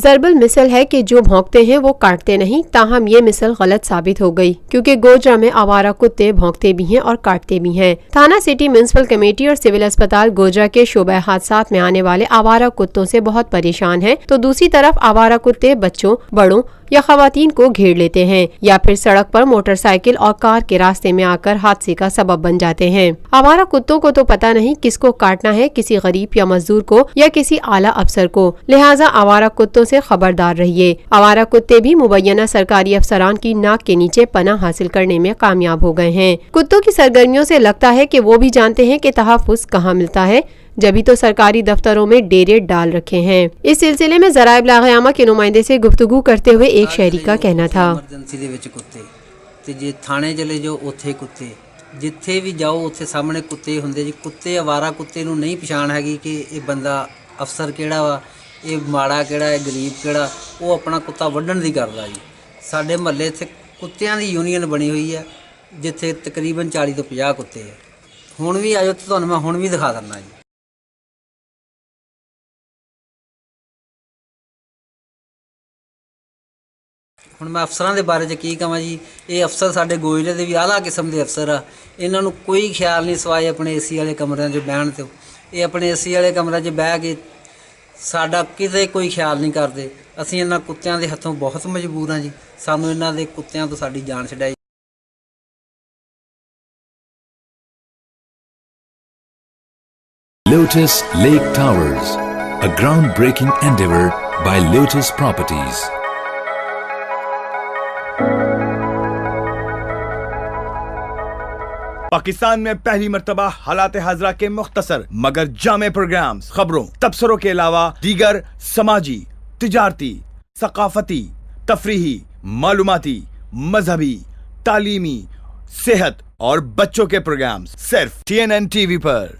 ضرب المثل ہے کہ جو بھونکتے ہیں وہ کاٹتے نہیں، تاہم یہ مثل غلط ثابت ہو گئی کیونکہ گوجرا میں آوارہ کتے بھونکتے بھی ہیں اور کاٹتے بھی ہیں۔ تھانہ سٹی میونسپل کمیٹی اور سول اسپتال گوجرا کے شعبہ حادثات میں آنے والے آوارہ کتوں سے بہت پریشان ہیں، تو دوسری طرف آوارہ کتے بچوں، بڑوں یا خواتین کو گھیر لیتے ہیں یا پھر سڑک پر موٹر سائیکل اور کار کے راستے میں آ کر حادثے کا سبب بن جاتے ہیں۔ آوارہ کتوں کو تو پتہ نہیں کس کو کاٹنا ہے، کسی غریب یا مزدور کو یا کسی اعلیٰ افسر کو، لہٰذا آوارہ کتوں سے خبردار رہیے۔ آوارہ کتے بھی مبینہ سرکاری افسران کی ناک کے نیچے پناہ حاصل کرنے میں کامیاب ہو گئے ہیں۔ کتوں کی سرگرمیوں سے لگتا ہے کہ وہ بھی جانتے ہیں کہ تحفظ کہاں ملتا ہے، جبھی تو سرکاری دفتروں میں ڈیرے ڈال رکھے ہیں۔ اس سلسلے میں ذرائع ابلاغ عامہ کے نمائندے سے گفتگو کرتے ہوئے ایک شہری کا کہنا تھا، ایمرجنسی دے وچ کتے تے جے تھانے چلے جاؤ اوتھے کتے، جتھے بھی جاؤ اوتھے سامنے کتے ہوندے جی۔ کتے آوارہ کتے نوں نہیں پਛਾਣ ਹੈਗੀ کہ یہ بندہ افسر کیڑا وا، یہ ماڑا کیڑا ہے، غریب کیڑا، وہ اپنا کتا وڈھن دی کردا جی۔ ساڈے محلے اتھے کتیاں دی یونین بنی ہوئی ہے جتھے تقریباً 40 ਤੋਂ 50 کتے ہے۔ ہن بھی آجو تے تہانوں میں ہن بھی دکھا دنا جی۔ ਹੁਣ ਮੈਂ ਅਫਸਰਾਂ ਦੇ ਬਾਰੇ 'ਚ ਕੀ ਕਹਾਂ ਜੀ, ਇਹ ਅਫਸਰ ਸਾਡੇ ਗੋਇਲੇ ਦੇ ਵੀ ਆਲਾ ਕਿਸਮ ਦੇ ਅਫਸਰ ਆ। ਇਹਨਾਂ ਨੂੰ ਕੋਈ ਖਿਆਲ ਨਹੀਂ ਸਵਾਏ ਆਪਣੇ ਏਸੀ ਵਾਲੇ ਕਮਰਿਆਂ 'ਚ ਬਹਿਣ ਤੋਂ। ਇਹ ਆਪਣੇ ਏਸੀ ਵਾਲੇ ਕਮਰਿਆਂ 'ਚ ਬਹਿ ਕੇ ਸਾਡਾ ਕਿਤੇ ਕੋਈ ਖਿਆਲ ਨਹੀਂ ਕਰਦੇ। ਅਸੀਂ ਇਹਨਾਂ ਕੁੱਤਿਆਂ ਦੇ ਹੱਥੋਂ ਬਹੁਤ ਮਜਬੂਰ ਹਾਂ ਜੀ। ਸਾਨੂੰ ਇਹਨਾਂ ਦੇ ਕੁੱਤਿਆਂ ਤੋਂ ਸਾਡੀ ਜਾਨ ਛਡਾਈ। Lotus Lake Towers, a groundbreaking endeavor by Lotus Properties. Pakistan میں پہلی مرتبہ حالات حاضرہ کے مختصر مگر جامع پروگرامز، خبروں، تبصروں کے علاوہ دیگر سماجی، تجارتی، ثقافتی، تفریحی، معلوماتی، مذہبی، تعلیمی، صحت اور بچوں کے پروگرامز صرف TNN TV پر۔